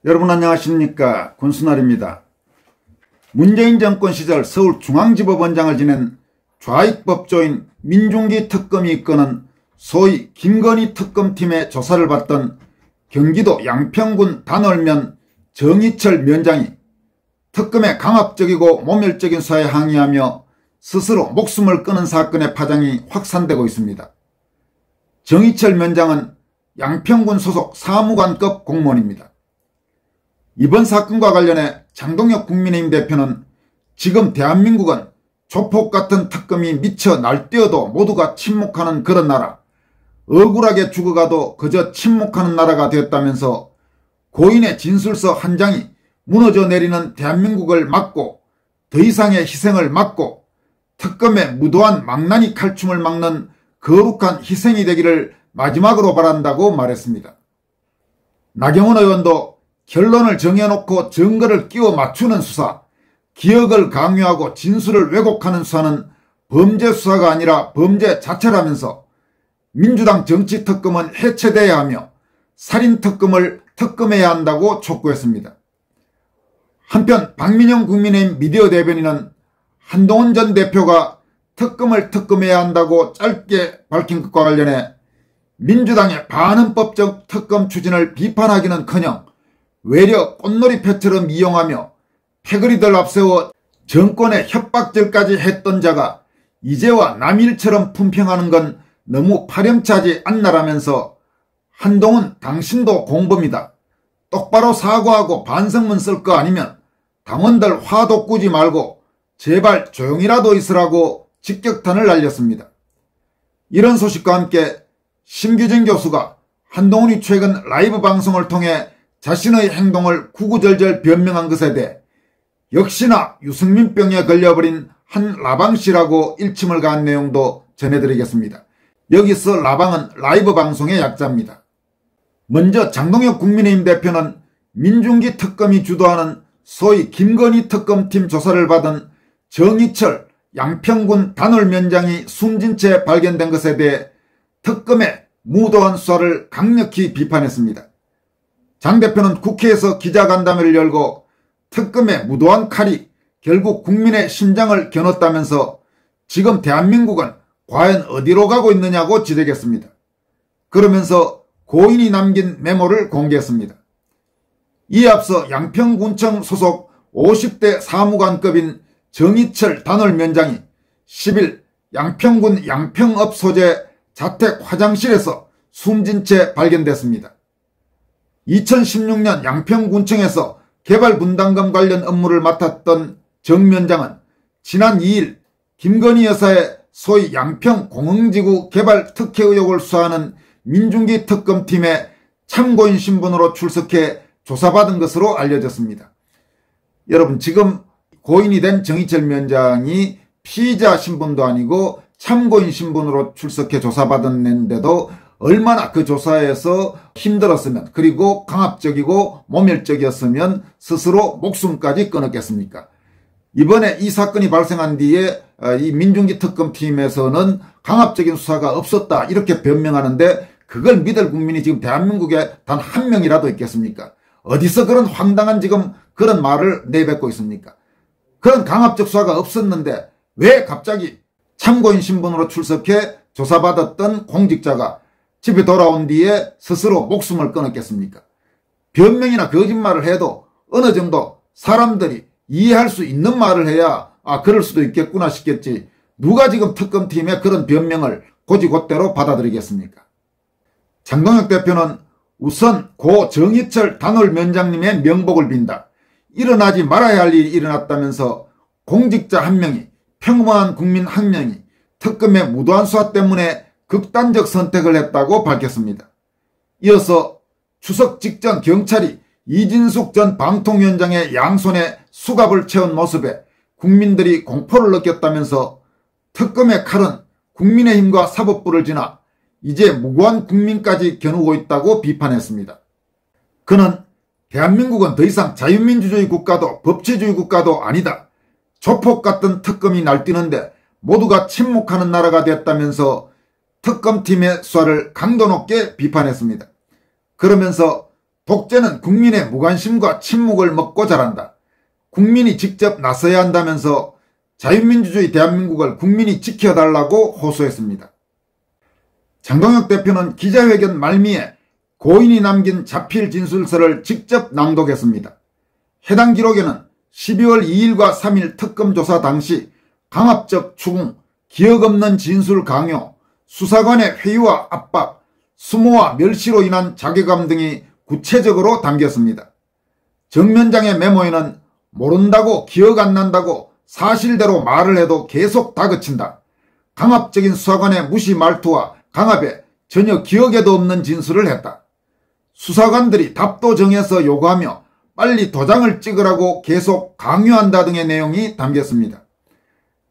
여러분 안녕하십니까. 권순알입니다. 문재인 정권 시절 서울중앙지법원장을 지낸 좌익법조인 민중기 특검이 이끄는 소위 김건희 특검팀의 조사를 받던 경기도 양평군 단월면 정희철 면장이 특검의 강압적이고 모멸적인 수사에 항의하며 스스로 목숨을 끊은 사건의 파장이 확산되고 있습니다. 정희철 면장은 양평군 소속 사무관급 공무원입니다. 이번 사건과 관련해 장동혁 국민의힘 대표는 지금 대한민국은 조폭 같은 특검이 미쳐 날뛰어도 모두가 침묵하는 그런 나라, 억울하게 죽어가도 그저 침묵하는 나라가 되었다면서 고인의 진술서 한 장이 무너져 내리는 대한민국을 막고 더 이상의 희생을 막고 특검의 무도한 망나니 칼춤을 막는 거룩한 희생이 되기를 마지막으로 바란다고 말했습니다. 나경원 의원도 결론을 정해놓고 증거를 끼워 맞추는 수사, 기억을 강요하고 진술을 왜곡하는 수사는 범죄 수사가 아니라 범죄 자체라면서 민주당 정치특검은 해체돼야 하며 살인특검을 특검해야 한다고 촉구했습니다. 한편 박민영 국민의힘 미디어 대변인은 한동훈 전 대표가 특검을 특검해야 한다고 짧게 밝힌 것과 관련해 민주당의 반헌법적 특검 추진을 비판하기는커녕 외려 꽃놀이패처럼 이용하며 패거리들 앞세워 정권의 협박질까지 했던 자가 이제와 남일처럼 품평하는 건 너무 파렴치하지 않나라면서 한동훈 당신도 공범이다. 똑바로 사과하고 반성문 쓸 거 아니면 당원들 화도 꾸지 말고 제발 조용히라도 있으라고 직격탄을 날렸습니다. 이런 소식과 함께 심규정 교수가 한동훈이 최근 라이브 방송을 통해 자신의 행동을 구구절절 변명한 것에 대해 역시나 유승민병에 걸려버린 한 라방씨라고 일침을 가한 내용도 전해드리겠습니다. 여기서 라방은 라이브 방송의 약자입니다. 먼저 장동혁 국민의힘 대표는 민중기 특검이 주도하는 소위 김건희 특검팀 조사를 받은 정희철 양평군 단월면장이 숨진 채 발견된 것에 대해 특검의 무도한 수사를 강력히 비판했습니다. 장 대표는 국회에서 기자간담회를 열고 특검의 무도한 칼이 결국 국민의 심장을 겨눴다면서 지금 대한민국은 과연 어디로 가고 있느냐고 지적했습니다. 그러면서 고인이 남긴 메모를 공개했습니다. 이에 앞서 양평군청 소속 50대 사무관급인 정희철 단월면장이 10일 양평군 양평읍 소재 자택 화장실에서 숨진 채 발견됐습니다. 2016년 양평군청에서 개발분담금 관련 업무를 맡았던 정 면장은 지난 2일 김건희 여사의 소위 양평공흥지구 개발 특혜 의혹을 수사하는 민중기 특검팀의 참고인 신분으로 출석해 조사받은 것으로 알려졌습니다. 여러분, 지금 고인이 된 정희철 면장이 피의자 신분도 아니고 참고인 신분으로 출석해 조사받았는데도 얼마나 그 조사에서 힘들었으면, 그리고 강압적이고 모멸적이었으면 스스로 목숨까지 끊었겠습니까? 이번에 이 사건이 발생한 뒤에 이 민중기 특검팀에서는 강압적인 수사가 없었다 이렇게 변명하는데 그걸 믿을 국민이 지금 대한민국에 단 한 명이라도 있겠습니까? 어디서 그런 황당한 지금 그런 말을 내뱉고 있습니까? 그런 강압적 수사가 없었는데 왜 갑자기 참고인 신분으로 출석해 조사받았던 공직자가 집에 돌아온 뒤에 스스로 목숨을 끊었겠습니까? 변명이나 거짓말을 해도 어느 정도 사람들이 이해할 수 있는 말을 해야 그럴 수도 있겠구나 싶겠지. 누가 지금 특검팀의 그런 변명을 곧이곧대로 받아들이겠습니까? 장동혁 대표는 우선 고 정희철 단월면장님의 명복을 빈다. 일어나지 말아야 할 일이 일어났다면서 공직자 한 명이, 평범한 국민 한 명이 특검의 무도한 수사 때문에 극단적 선택을 했다고 밝혔습니다. 이어서 추석 직전 경찰이 이진숙 전 방통위원장의 양손에 수갑을 채운 모습에 국민들이 공포를 느꼈다면서 특검의 칼은 국민의힘과 사법부를 지나 이제 무고한 국민까지 겨누고 있다고 비판했습니다. 그는 대한민국은 더 이상 자유민주주의 국가도 법치주의 국가도 아니다. 조폭 같은 특검이 날뛰는데 모두가 침묵하는 나라가 됐다면서 특검팀의 수사를 강도 높게 비판했습니다. 그러면서 독재는 국민의 무관심과 침묵을 먹고 자란다. 국민이 직접 나서야 한다면서 자유민주주의 대한민국을 국민이 지켜달라고 호소했습니다. 장동혁 대표는 기자회견 말미에 고인이 남긴 자필 진술서를 직접 낭독했습니다. 해당 기록에는 12월 2일과 3일 특검 조사 당시 강압적 추궁, 기억 없는 진술 강요, 수사관의 회유와 압박, 수모와 멸시로 인한 자괴감 등이 구체적으로 담겼습니다. 정면장의 메모에는 모른다고 기억 안 난다고 사실대로 말을 해도 계속 다그친다. 강압적인 수사관의 무시 말투와 강압에 전혀 기억에도 없는 진술을 했다. 수사관들이 답도 정해서 요구하며 빨리 도장을 찍으라고 계속 강요한다 등의 내용이 담겼습니다.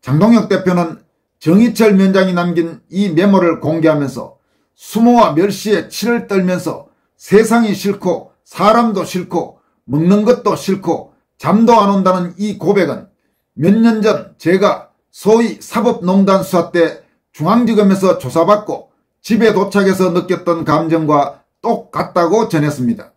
장동혁 대표는 정의철 위원장이 남긴 이 메모를 공개하면서 수모와 멸시에 치를 떨면서 세상이 싫고 사람도 싫고 먹는 것도 싫고 잠도 안 온다는 이 고백은 몇 년 전 제가 소위 사법농단 수사 때 중앙지검에서 조사받고 집에 도착해서 느꼈던 감정과 똑같다고 전했습니다.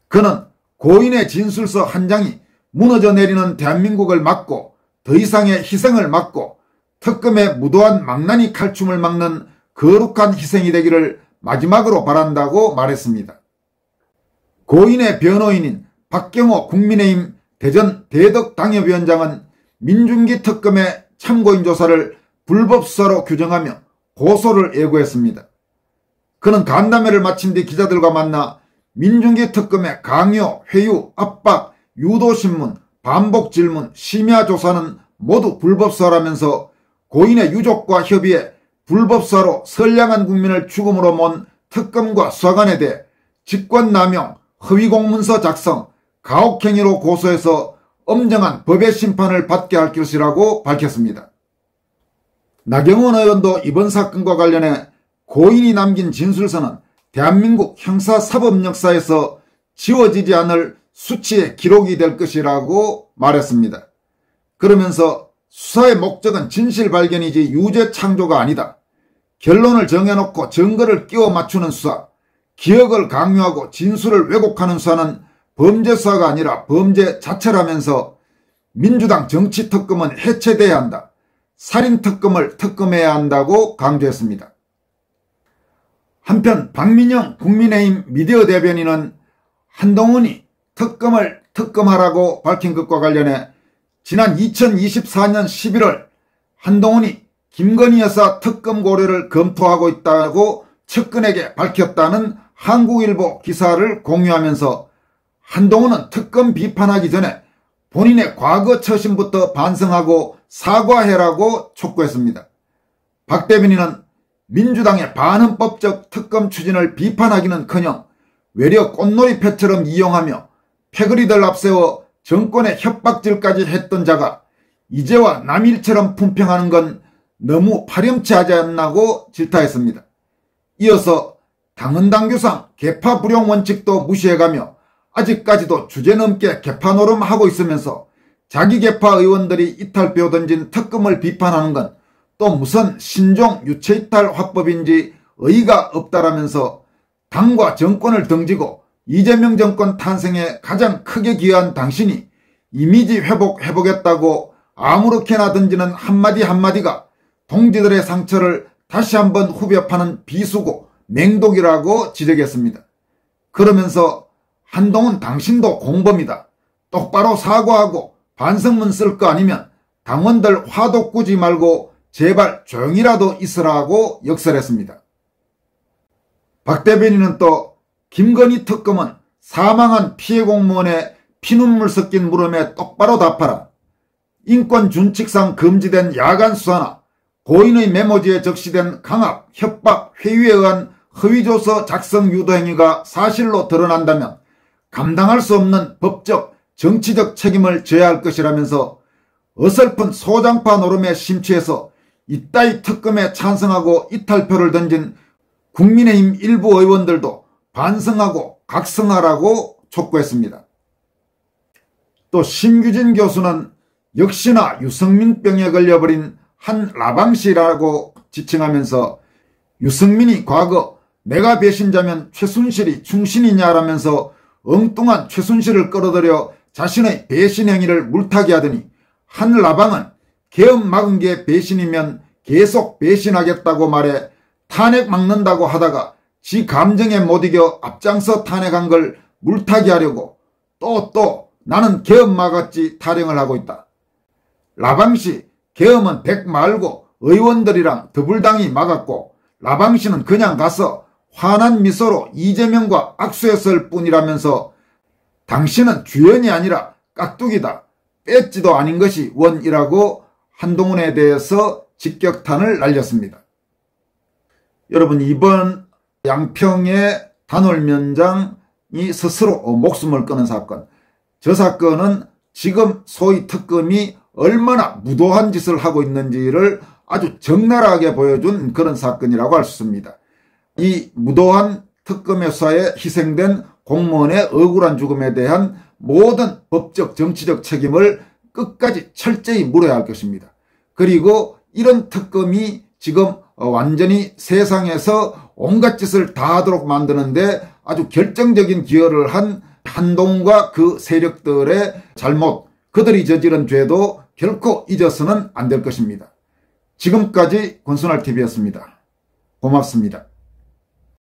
그는 고인의 진술서 한 장이 무너져 내리는 대한민국을 막고 더 이상의 희생을 막고 특검의 무도한 망나니 칼춤을 막는 거룩한 희생이 되기를 마지막으로 바란다고 말했습니다. 고인의 변호인인 박경호 국민의힘 대전 대덕당협위원장은 민중기 특검의 참고인 조사를 불법 수사로 규정하며 고소를 예고했습니다. 그는 간담회를 마친 뒤 기자들과 만나 민중기 특검의 강요, 회유, 압박, 유도신문, 반복 질문, 심야 조사는 모두 불법 수사라면서 고인의 유족과 협의해 불법 수사로 선량한 국민을 죽음으로 먼 특검과 수사관에 대해 직권남용, 허위공문서 작성, 가혹행위로 고소해서 엄정한 법의 심판을 받게 할 것이라고 밝혔습니다. 나경원 의원도 이번 사건과 관련해 고인이 남긴 진술서는 대한민국 형사사법 역사에서 지워지지 않을 수치의 기록이 될 것이라고 말했습니다. 그러면서 수사의 목적은 진실 발견이지 유죄 창조가 아니다. 결론을 정해놓고 증거를 끼워 맞추는 수사, 기억을 강요하고 진술을 왜곡하는 수사는 범죄 수사가 아니라 범죄 자체라면서 민주당 정치특검은 해체돼야 한다. 살인특검을 특검해야 한다고 강조했습니다. 한편 박민영 국민의힘 미디어 대변인은 한동훈이 특검을 특검하라고 밝힌 것과 관련해 지난 2024년 11월 한동훈이 김건희 여사 특검 고려를 검토하고 있다고 측근에게 밝혔다는 한국일보 기사를 공유하면서 한동훈은 특검 비판하기 전에 본인의 과거 처신부터 반성하고 사과해라고 촉구했습니다. 박 대변인은 민주당의 반헌법적 특검 추진을 비판하기는커녕 외려 꽃놀이패처럼 이용하며 패거리들 앞세워 정권의 협박질까지 했던 자가 이제와 남일처럼 품평하는 건 너무 파렴치 하지 않나고 질타했습니다. 이어서 당헌당규상 계파 불용 원칙도 무시해가며 아직까지도 주제넘게 계파 노름하고 있으면서 자기 계파 의원들이 이탈표 던진 특검을 비판하는 건 또 무슨 신종 유체이탈 화법인지 의의가 없다라면서 당과 정권을 등지고 이재명 정권 탄생에 가장 크게 기여한 당신이 이미지 회복해보겠다고 아무렇게나 던지는 한마디 한마디가 동지들의 상처를 다시 한번 후벼 파는 비수고 맹독이라고 지적했습니다. 그러면서 한동훈 당신도 공범이다. 똑바로 사과하고 반성문 쓸 거 아니면 당원들 화도 꾸지 말고 제발 조용히라도 있으라고 역설했습니다. 박 대변인은 또 김건희 특검은 사망한 피해 공무원의 피눈물 섞인 물음에 똑바로 답하라. 인권준칙상 금지된 야간 수사나 고인의 메모지에 적시된 강압, 협박, 회유에 의한 허위조서 작성 유도 행위가 사실로 드러난다면 감당할 수 없는 법적, 정치적 책임을 져야 할 것이라면서 어설픈 소장파 노름에 심취해서 이따위 특검에 찬성하고 이탈표를 던진 국민의힘 일부 의원들도 반성하고 각성하라고 촉구했습니다. 또 심규진 교수는 역시나 유승민병에 걸려버린 한 라방시라고 지칭하면서 유승민이 과거 내가 배신자면 최순실이 충신이냐라면서 엉뚱한 최순실을 끌어들여 자신의 배신 행위를 물타기 하더니 한 라방은 계엄 막은 게 배신이면 계속 배신하겠다고 말해 탄핵 막는다고 하다가 지 감정에 못 이겨 앞장서 탄핵한 걸 물타기 하려고 또 나는 계엄 막았지 타령을 하고 있다. 라방씨 계엄은 백 말고 의원들이랑 더불당이 막았고 라방씨는 그냥 가서 환한 미소로 이재명과 악수했을 뿐이라면서 당신은 주연이 아니라 깍두기다. 배지도 아닌 것이 원이라고 한동훈에 대해서 직격탄을 날렸습니다. 여러분, 이번 양평의 단월면장이 스스로 목숨을 끊은 사건, 저 사건은 지금 소위 특검이 얼마나 무도한 짓을 하고 있는지를 아주 적나라하게 보여준 그런 사건이라고 할 수 있습니다. 이 무도한 특검의 수사에 희생된 공무원의 억울한 죽음에 대한 모든 법적 정치적 책임을 끝까지 철저히 물어야 할 것입니다. 그리고 이런 특검이 지금 완전히 세상에서 온갖 짓을 다 하도록 만드는데 아주 결정적인 기여를 한 한동훈과 그 세력들의 잘못, 그들이 저지른 죄도 결코 잊어서는 안 될 것입니다. 지금까지 권순할TV였습니다. 고맙습니다.